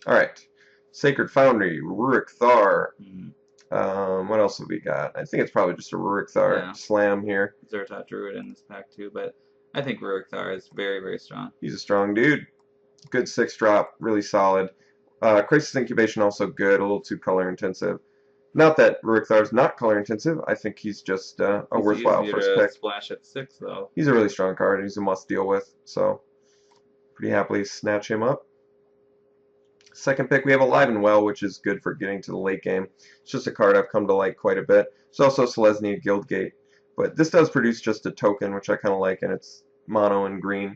Alright. Sacred Foundry, Rurik Thar. Mm, What else have we got? I think it's probably just a Rurik Thar yeah, slam here. Zertot Druid in this pack too, but I think Rurik Thar is very, very strong. He's a strong dude. Good 6-drop, really solid. Crisis Incubation also good, a little too color intensive. Not that Rurik Thar is not color intensive. I think he's just a He's worthwhile easier first to pick. splash at 6 though. He's a really strong card. He's a must deal with, so pretty happily snatch him up. Second pick, we have Alive and Well, which is good for getting to the late game. It's just a card I've come to like quite a bit. It's also Selesnya Guildgate, but this does produce just a token, which I kind of like, and it's mono and green.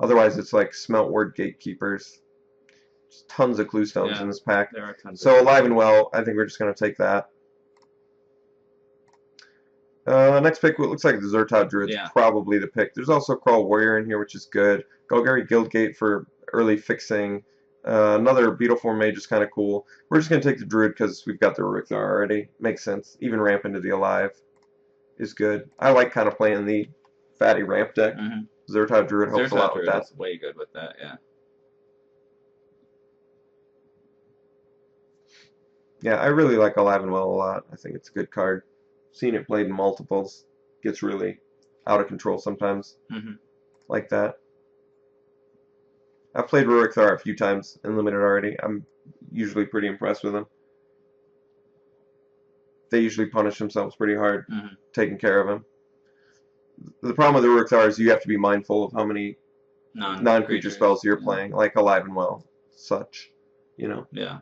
Otherwise, it's like Smeltward Gatekeepers. Just tons of clue stones Yeah, in this pack. there are tons of So clue Alive and stones. Well, I think we're just going to take that. Next pick, what looks like the Zertot Druid's Yeah, probably the pick. There's also Crawl Warrior in here, which is good. Golgari Guildgate for early fixing. Another Beetleform Mage is kind of cool. We're just going to take the Druid because we've got the Rurik Thar already. Makes sense. Even ramp into the Alive is good. I like kind of playing the fatty ramp deck. mm-hmm. Zertot Druid helps a Zertot lot with Druid that. is way good with that, yeah. Yeah, I really like Alive and Well a lot. I think it's a good card. Seen it played in multiples. Gets really out of control sometimes. Mm-hmm. Like that. I've played Rurik Thar a few times in Limited already. I'm usually pretty impressed with them. They usually punish themselves pretty hard, Mm-hmm. taking care of him. The problem with the Rurik Thar is you have to be mindful of how many non-creature spells you're playing, like Alive and Well, such, you know. Yeah.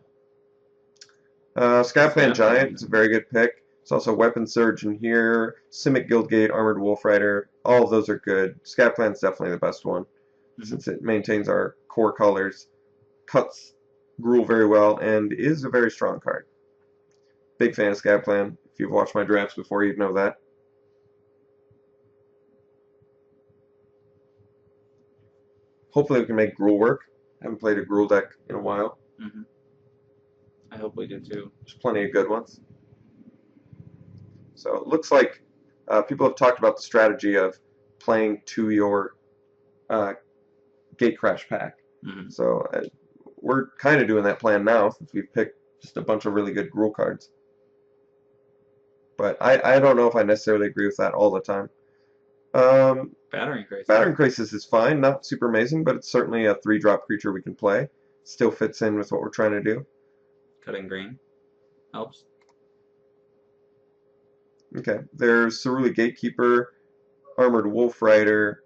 Skyplan Skyplan. Giant is a very good pick. It's also Weapon Surge in here, Simic Guildgate, Armored Wolf Rider. All of those are good. Skyplan's definitely the best one, since it maintains our core colors, cuts Gruul very well, and is a very strong card. Big fan of Skyplan. If you've watched my drafts before, you'd know that. Hopefully we can make Gruul work. Haven't played a Gruul deck in a while. Mm-hmm. I hope we do too. There's plenty of good ones. So it looks like people have talked about the strategy of playing to your Gatecrash pack. Mm-hmm. So we're kind of doing that plan now since we've picked just a bunch of really good Gruul cards. But I don't know if I necessarily agree with that all the time. Battering Crisis. Battering Crisis is fine, not super amazing, but it's certainly a 3-drop creature we can play. Still fits in with what we're trying to do. Cutting green helps. Okay, there's Ceruli Gatekeeper, Armored Wolf Rider,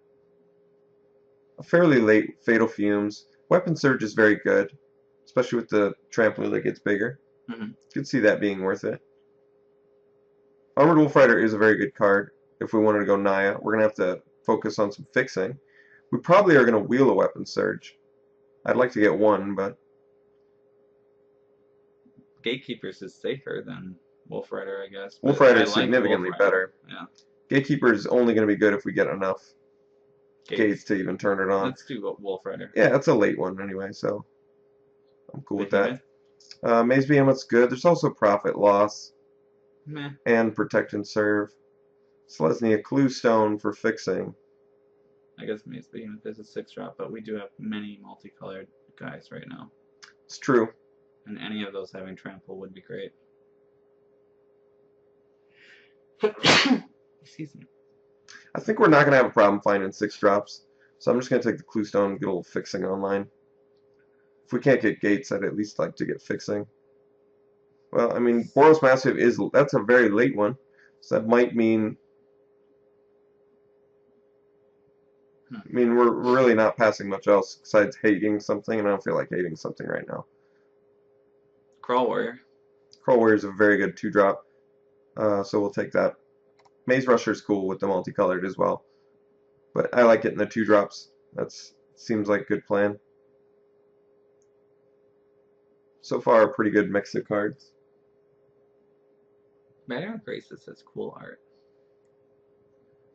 a fairly late Fatal Fumes. Weapon Surge is very good, especially with the Trampler that gets bigger. Mm-hmm. Could see that being worth it. Armored Wolf Rider is a very good card if we wanted to go Naya. We're going to have to focus on some fixing. We probably are going to wheel a Weapon Surge. I'd like to get one, but Gatekeepers is safer than Wolf Rider, I guess. Wolf Rider is I like significantly Wolf Rider. better. Yeah. Gatekeeper is only going to be good if we get enough gates to even turn it on. Let's do Wolf Rider. Yeah, that's a late one anyway, so I'm cool with that. Behemoth? Maze Behemoth's good. There's also Profit Loss Meh. and Protect and Serve. Selesnya Clue Stone for fixing. I guess Maze Behemoth is a 6-drop, but we do have many multicolored guys right now. It's true. And any of those having trample would be great. Excuse me. I think we're not going to have a problem finding 6-drops, so I'm just going to take the Clue Stone and get a little fixing online. If we can't get gates, I'd at least like to get fixing. Well, I mean, Boros Massive that's a very late one, so that might mean... I mean, we're really not passing much else besides hating something, and I don't feel like hating something right now. Crawl Warrior. Crawl Warrior is a very good 2-drop, so we'll take that. Maze Rusher is cool with the multicolored as well, but I like getting the 2-drops. That seems like a good plan. So far, a pretty good mix of cards. Battering Crisis has cool art.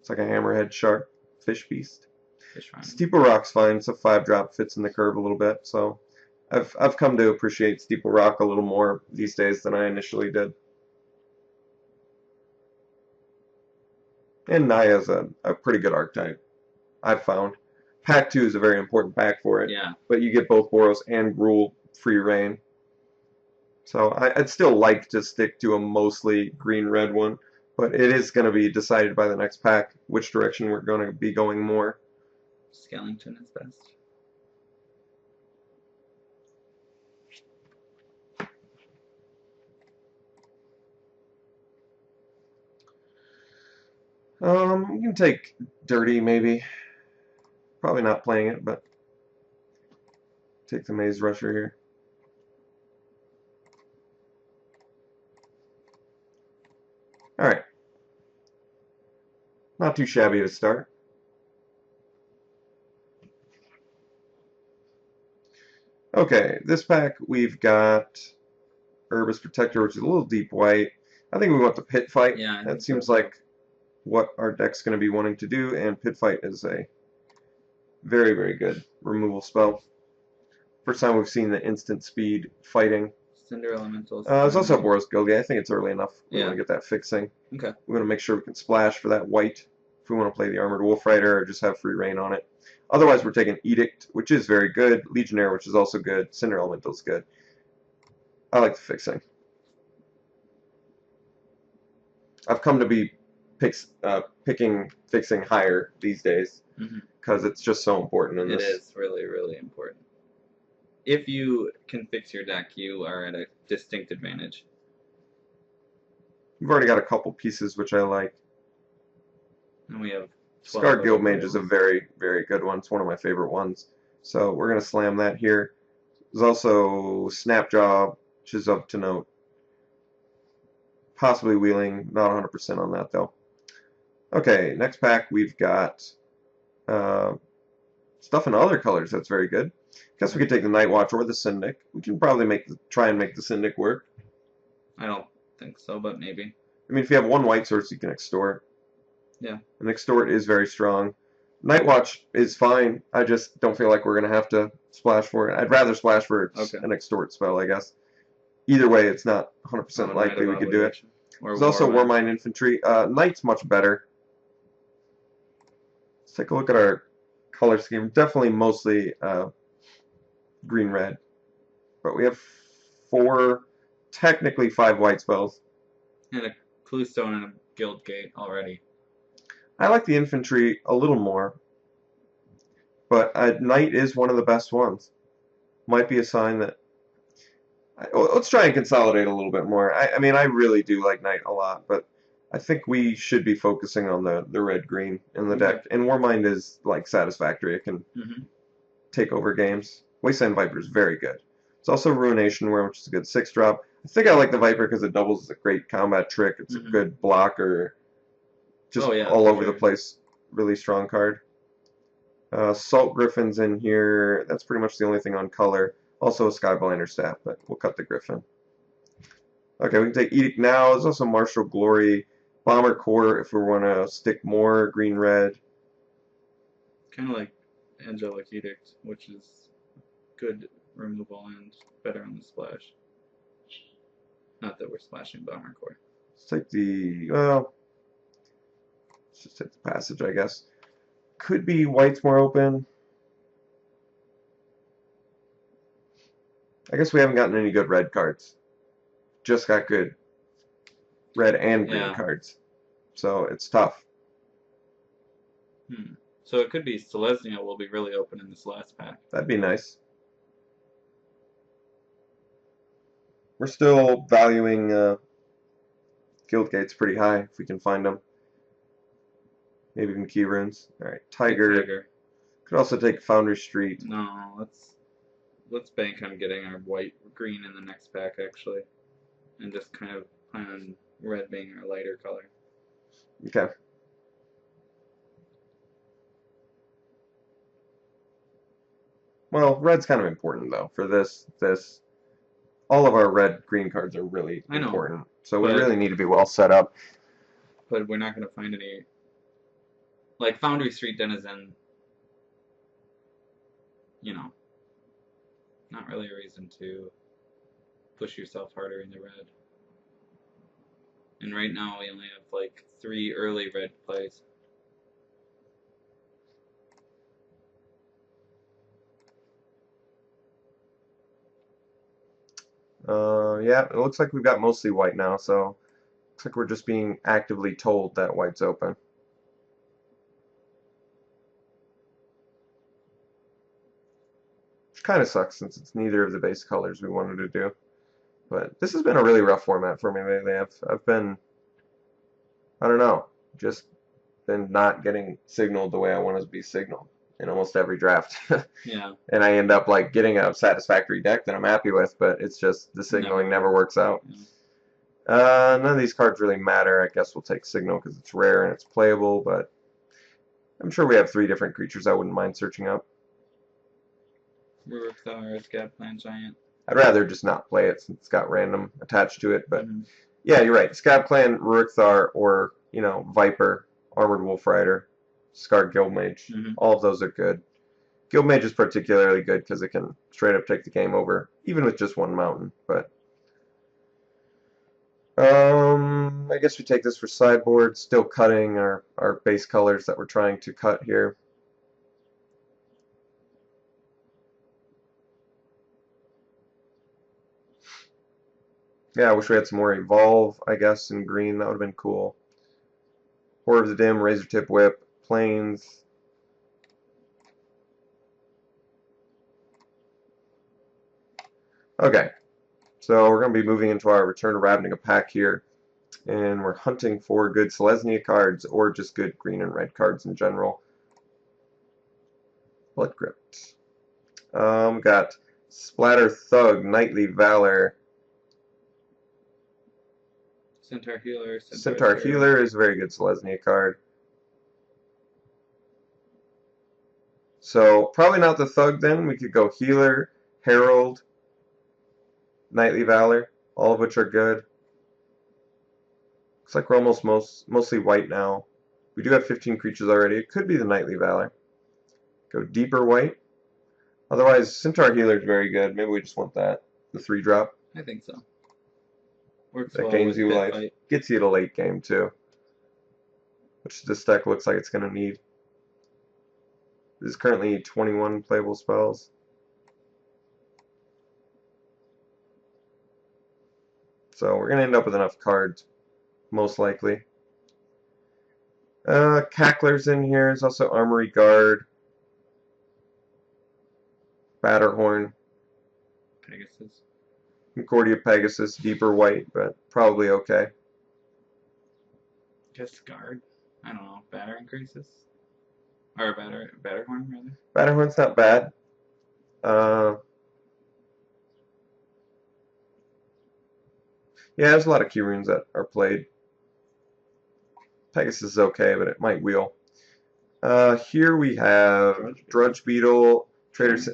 It's like a hammerhead shark, fish beast. Fish Rhino. Steeple Rock's fine. It's a 5-drop, fits in the curve a little bit. So I've come to appreciate Steeple Rock a little more these days than I initially did. And Naya's a pretty good archetype, I've found. Pack 2 is a very important pack for it. Yeah. But you get both Boros and Gruul free reign. So I'd still like to stick to a mostly green-red one, but it is going to be decided by the next pack which direction we're going to be going more. Skellington is best. We can take Dirty maybe. Probably not playing it, but take the Maze Rusher here. Alright. Not too shabby to start. Okay, this pack we've got Herbis Protector, which is a little deep white. I think we want the Pit Fight. Yeah, that seems like what our deck's going to be wanting to do, and Pit Fight is a very, very good removal spell. First time we've seen the instant speed fighting. Cinder Elementals. There's also a Boros Guildgate. I think it's early enough. We Yeah. want to get that fixing. Okay. We want to make sure we can splash for that white if we want to play the Armored Wolf Rider or just have free reign on it. Otherwise, we're taking Edict, which is very good. Legionnaire, which is also good. Cinder Elemental is good. I like the fixing. I've come to be picking fixing higher these days because it's just so important in this. It is really, really important. If you can fix your deck, you are at a distinct advantage. We've already got a couple pieces which I like. And we have Scarred Guildmage is a very, very good one. It's one of my favorite ones. So we're going to slam that here. There's also Snapjaw, which is up to note. Possibly Wheeling, not 100% on that though. Okay, next pack we've got stuff in other colors. That's very good. Guess we could take the Night Watch or the Syndic. We can probably try and make the Syndic work. I don't think so, but maybe. I mean, if you have one white source, you can extort. Yeah. And extort is very strong. Night Watch is fine. I just don't feel like we're going to have to splash for it. I'd rather splash for an extort spell, I guess. Either way, it's not 100% likely we could do it. There's also Warmind Infantry. Knight's much better. Let's take a look at our color scheme. Definitely mostly green-red. But we have technically 5 white spells. And a Cluestone and a Guildgate already. I like the infantry a little more. But Knight is one of the best ones. Might be a sign that... Let's try and consolidate a little bit more. I mean, I really do like Knight a lot, but I think we should be focusing on the red-green in the deck. And Warmind is, like, satisfactory. It can take over games. Wasteland Viper is very good. It's also Ruination Worm, which is a good 6-drop. I think I like the Viper because it doubles as a great combat trick. It's a good blocker. Just all over the place. Really strong card. Salt Griffin's in here. That's pretty much the only thing on color. Also a Skyblinder Staff, but we'll cut the Griffin. Okay, we can take Edict now. There's also Martial Glory. Bomber Core if we want to stick more green-red. Kind of like Angelic Edict, which is good removal and better on the splash. Not that we're splashing Bomber Core. Let's take the, well, let's just take the Passage, I guess. Could be white's more open. I guess we haven't gotten any good red cards. Just got good red and green cards. So it's tough. So it could be Selesnya will be really open in this last pack. That'd be nice. We're still valuing Guildgates pretty high if we can find them. Maybe even Key Runes. Alright, Tiger. Could also take Foundry Street. No, let's bank on getting our white-green in the next pack, actually. And just kind of plan on red being our lighter color. Okay. Well, red's kind of important, though, for this. All of our red-green cards are really important. So we really need to be well set up. But we're not going to find any... Like, Foundry Street Denizen, you know, not really a reason to push yourself harder in the red. And right now we only have, like, 3 early red plays. Yeah, it looks like we've got mostly white now, so looks like we're just being actively told that white's open. Which kind of sucks since it's neither of the base colors we wanted to do. But this has been a really rough format for me lately. I've been, I don't know, just been not getting signaled the way I want to be signaled in almost every draft. Yeah. And I end up like getting a satisfactory deck that I'm happy with, but it's just the signaling never works out. Yeah. None of these cards really matter. I guess we'll take signal because it's rare and it's playable, but I'm sure we have 3 different creatures I wouldn't mind searching up. Ravnica, Scabclan Giant. I'd rather just not play it since it's got random attached to it, but Mm-hmm. yeah, you're right. Scab Clan, Rurikthar, or, Viper, Armored Wolf Rider, Scarred Guildmage. Mm-hmm. All of those are good. Guildmage is particularly good because it can straight up take the game over, even with just 1 mountain, but I guess we take this for sideboard, still cutting our base colors that we're trying to cut here. Yeah, I wish we had some more Evolve, I guess, in green. That would have been cool. Horror of the Dim, Razor Tip Whip, Plains. Okay, so we're going to be moving into our Return to Ravnica pack here, and we're hunting for good Selesnya cards or just good green and red cards in general. Blood Crypt. Got Splatter Thug, Knightly Valor. Centaur Healer. Centaur Healer is a very good Selesnya card. So probably not the Thug then. We could go Healer, Herald, Knightly Valor, all of which are good. Looks like we're mostly white now. We do have 15 creatures already. It could be the Knightly Valor. Go deeper white. Otherwise, Centaur Healer is very good. Maybe we just want that. The 3-drop. I think so. Works That well gains with you pit life. fight. Gets you to late game too. Which this deck looks like it's going to need. There's currently 21 playable spells. So we're going to end up with enough cards, most likely. Cackler's in here. There's also Armory Guard. Batterhorn. Pegasus. Concordia Pegasus, deeper white, but probably okay. Just guard. I don't know. Batter increases? Or Batterhorn, rather? Batterhorn's not bad. Yeah, there's a lot of key runes that are played. Pegasus is okay, but it might wheel. Here we have Drudge Beetle, Trader's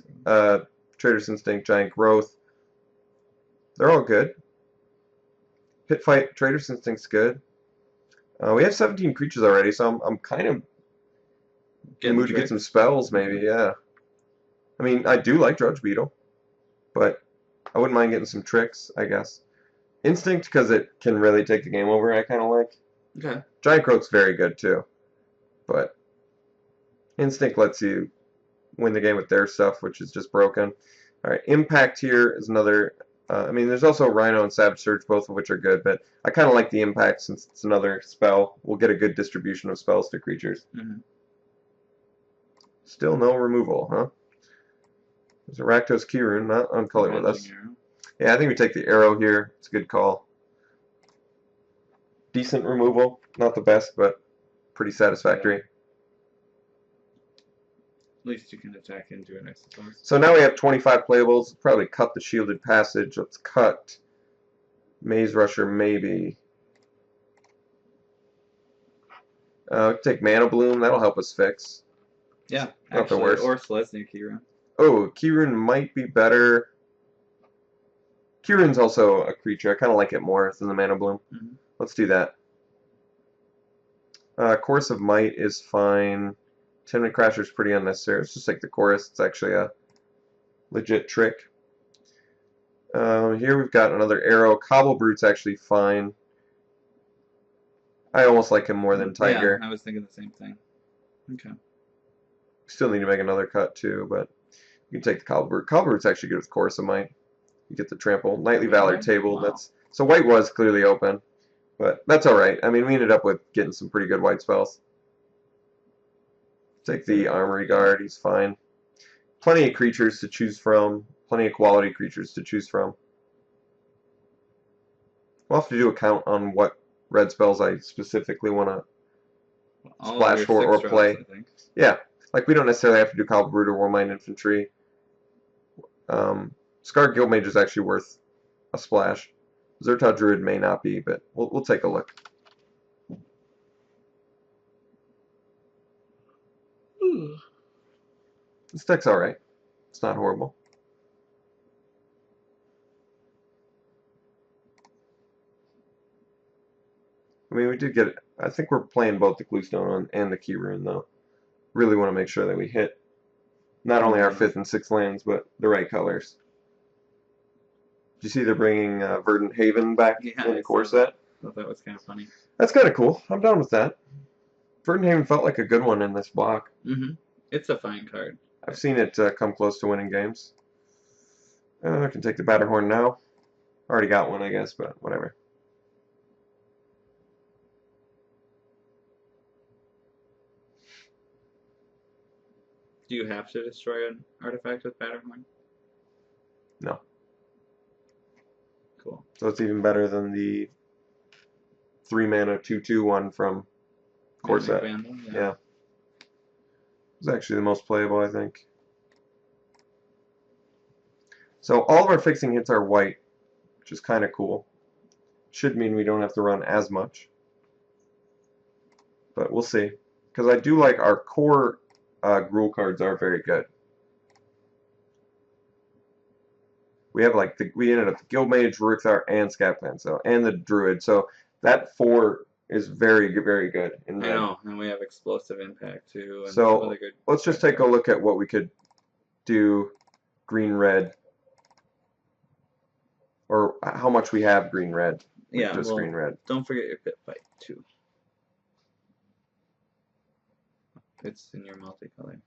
Instinct, Giant Growth. They're all good. Pit Fight, Trader's Instinct's good. We have 17 creatures already, so I'm kind of in the mood to get some spells, maybe, yeah. I mean, I do like Drudge Beetle, but I wouldn't mind getting some tricks, I guess. Instinct, because it can really take the game over, I kind of like. Okay. Giant Growth's very good, too. But Instinct lets you win the game with their stuff, which is just broken. Alright, Impact here is another... I mean, there's also Rhino and Savage Surge, both of which are good, but I kind of like the Impact since it's another spell. We'll get a good distribution of spells to creatures. Mm-hmm. Still no removal, huh? There's a Rakdos Key Rune, not on color with us. Arrow. Yeah, I think we take the arrow here. It's a good call. Decent removal. Not the best, but pretty satisfactory. At least you can attack into it, I suppose. So now we have 25 playables. Probably cut the Shielded Passage. Let's cut Maze Rusher, maybe. Take Mana Bloom. That'll help us fix. Yeah, Not the actually, worst. or Selesnya Kira. Oh, Key-Rune might be better. Key-Rune's also a creature. I kind of like it more than the Mana Bloom. Mm-hmm. Let's do that. Chorus of Might is fine. 10-Minute Crasher is pretty unnecessary. Let's just take the Chorus. It's actually a legit trick. Here we've got another arrow. Cobble Brute's actually fine. I almost like him more than Tiger. Yeah, I was thinking the same thing. Okay. Still need to make another cut too, but you can take the Cobble Brute. Cobble Brute's actually good with Chorus of Might. You get the trample. Knightly Valor Really? table. Wow. That's so white was clearly open, but that's all right. I mean, we ended up with getting some pretty good white spells. Take the Armory Guard. He's fine. Plenty of creatures to choose from. Plenty of quality creatures to choose from. We'll have to do a count on what red spells I specifically want to All of splash your for or 6 play. drops, I think. Yeah, like we don't necessarily have to do Cabal Brute or Warmind Infantry. Scar Guildmage is actually worth a splash. Zerta Druid may not be, but we'll take a look. This deck's alright. It's not horrible. I mean, we did get it. I think we're playing both the Cluestone and the Key Rune, though. Really want to make sure that we hit not only our 5th and 6th lands, but the right colors. Did you see they're bringing Verdant Haven back in the core set? I thought that was kind of funny. That's kind of cool. I'm down with that. Verdant Haven felt like a good one in this block. It's a fine card. I've seen it come close to winning games. I can take the Batterhorn now. Already got one, I guess, but whatever. Do you have to destroy an artifact with Batterhorn? No. Cool. So it's even better than the 3-mana 2/2 one from core set. Yeah. It's actually the most playable, I think. So all of our fixing hits are white, which is kind of cool. Should mean we don't have to run as much. But we'll see. Because I do like our core Gruul cards are very good. We have like we ended up the Guildmage, Rurikthar, and Scatman, so and the Druid. So that 4 is very good in red. I know, and we have Explosive Impact too. And so other good let's just take a look at what we could do green-red, or how much we have green-red. Yeah, just green-red. Don't forget your Pit Fight too. It's in your multicolor.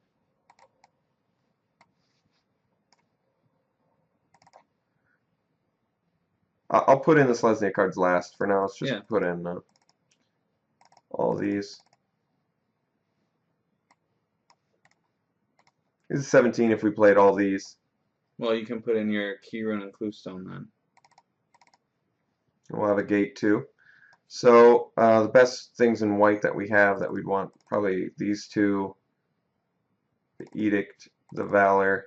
I'll put in the Selesnya cards last. For now, let's just put in all these. This is 17 if we played all these. Well, you can put in your Keyrun and Cluestone then. We'll have a gate too. So the best things in white that we have that we'd want, probably these two. The Edict, the Valor.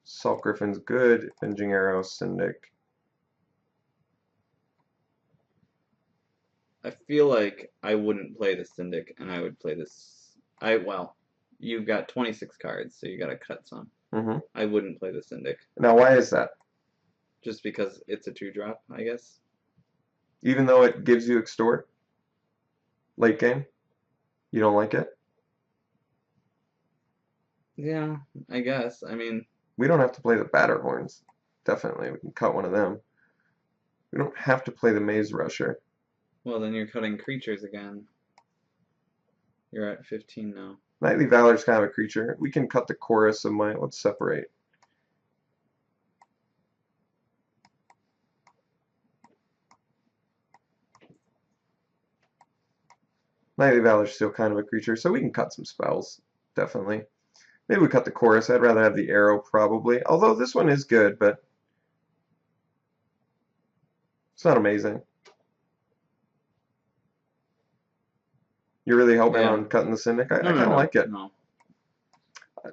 Salt Griffin's good. Avenging Arrow, Syndic. I feel like I wouldn't play the Syndic, and I would play this. Well, you've got 26 cards, so you got to cut some. I wouldn't play the Syndic. Now, why is that? Just because it's a 2-drop, I guess. Even though it gives you Extort late game, you don't like it? Yeah, I guess. I mean, we don't have to play the Batterhorns. Definitely, we can cut one of them. We don't have to play the Maze Rusher. Well, then you're cutting creatures again. You're at 15 now. Knightly Valor's kind of a creature. We can cut the chorus of my... Let's separate. Knightly Valor's still kind of a creature, so we can cut some spells. Definitely. Maybe we cut the chorus. I'd rather have the arrow, probably. Although this one is good, but... it's not amazing. You're really hoping on cutting the Syndic? I kind of like it. No.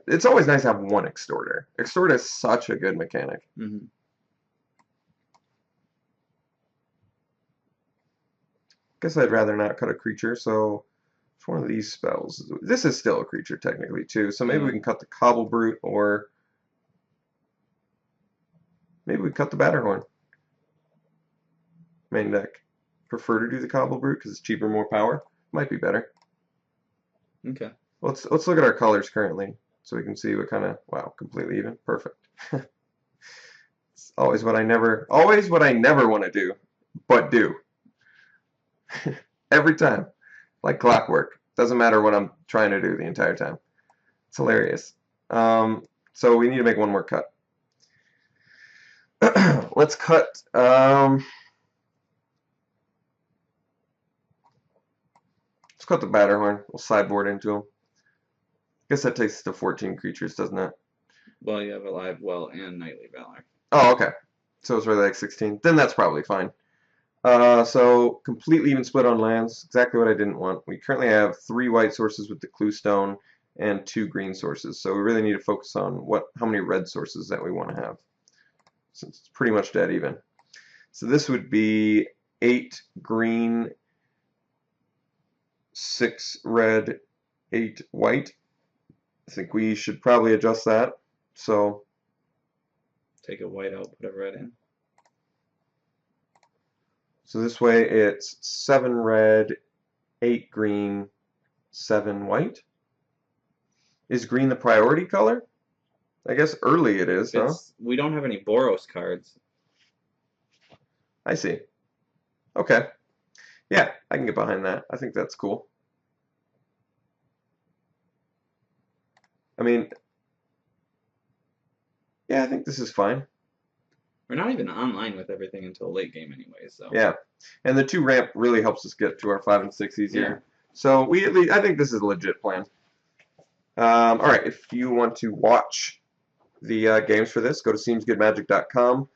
It's always nice to have one Extorter. Extort is such a good mechanic. Guess I'd rather not cut a creature, so which one of these spells? This is still a creature technically too, so maybe we can cut the Cobble Brute, or maybe we cut the Batterhorn. Main deck. Prefer to do the Cobble Brute because it's cheaper, more power. Might be better. Okay. Let's look at our colors currently, so we can see what kind of... wow, completely even. Perfect. It's always what I never want to do, but do. Every time. Like clockwork. Doesn't matter what I'm trying to do the entire time. It's hilarious. So we need to make one more cut. let's cut. Let's cut the Batterhorn. We'll sideboard into him. Guess that takes us to 14 creatures, doesn't it? Well, you have Alive Well and Nightly Valor. Oh, okay. So it's really like 16. Then that's probably fine. So completely even split on lands. Exactly what I didn't want. We currently have 3 white sources with the Clue Stone and 2 green sources. So we really need to focus on how many red sources that we want to have, since it's pretty much dead even. So this would be 8 green, 6 red, 8 white. I think we should probably adjust that. So take a white out, put a red in. So this way it's 7 red, 8 green, 7 white. Is green the priority color? I guess early it is, huh? We don't have any Boros cards. I see. Okay. Yeah, I can get behind that. I think that's cool. I mean, yeah, I think this is fine. We're not even online with everything until late game anyway, so. Yeah, and the 2 ramp really helps us get to our 5 and 6 easier. Yeah. So I think this is a legit plan. All right, if you want to watch the games for this, go to SeemsGoodMagic.com.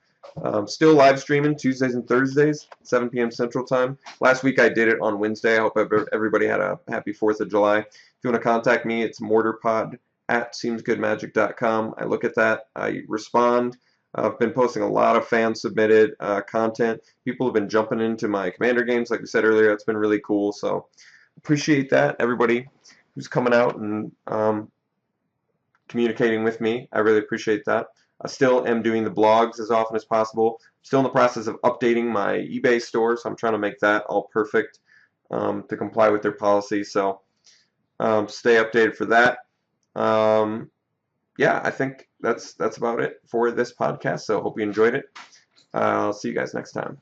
Still live streaming Tuesdays and Thursdays, 7 p.m. Central Time. Last week I did it on Wednesday. I hope everybody had a happy 4th of July. If you want to contact me, it's mortarpod@SeemsGoodMagic.com. I look at that. I respond. I've been posting a lot of fan-submitted content. People have been jumping into my Commander games, like we said earlier. That's been really cool. So appreciate that, everybody who's coming out and communicating with me. I really appreciate that. I still am doing the blogs as often as possible. Still in the process of updating my eBay store, so I'm trying to make that all perfect to comply with their policy. So stay updated for that. Yeah, I think that's about it for this podcast. So hope you enjoyed it. I'll see you guys next time.